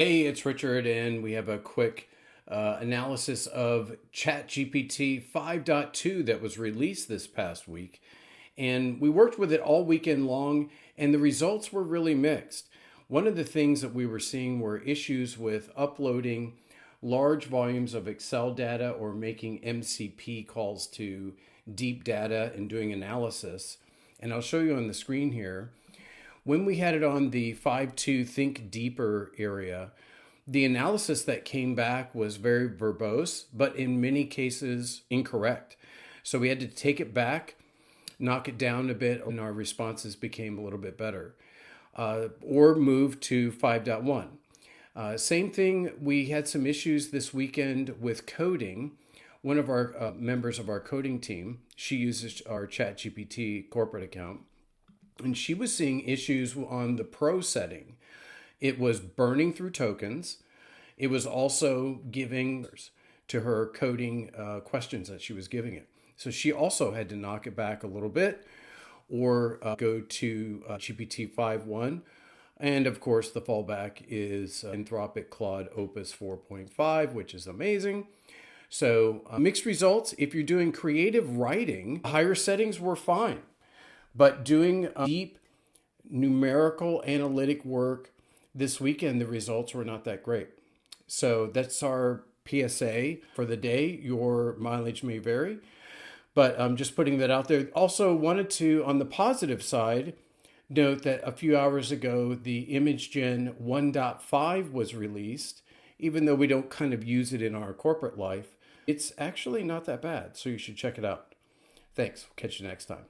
Hey, it's Richard, and we have a quick analysis of ChatGPT 5.2 that was released this past week. And we worked with it all weekend long, and the results were really mixed. One of the things that we were seeing were issues with uploading large volumes of Excel data or making MCP calls to deep data and doing analysis. And I'll show you on the screen here. When we had it on the 5.2 Think Deeper area, the analysis that came back was very verbose, but in many cases incorrect. So we had to take it back, knock it down a bit, and our responses became a little bit better. Or move to 5.1. Same thing, we had some issues this weekend with coding. One of our members of our coding team, she uses our ChatGPT corporate account, and she was seeing issues on the pro setting. It was burning through tokens. It was also giving to her coding questions that she was giving it. So she also had to knock it back a little bit or go to GPT 5.1. And of course, the fallback is Anthropic Claude Opus 4.5, which is amazing. So mixed results. If you're doing creative writing, higher settings were fine. But doing deep numerical analytic work this weekend, the results were not that great. So that's our PSA for the day. Your mileage may vary, but I'm just putting that out there. Also wanted to, on the positive side, note that a few hours ago, the ImageGen 1.5 was released. Even though we don't kind of use it in our corporate life, it's actually not that bad. So you should check it out. Thanks. Catch you next time.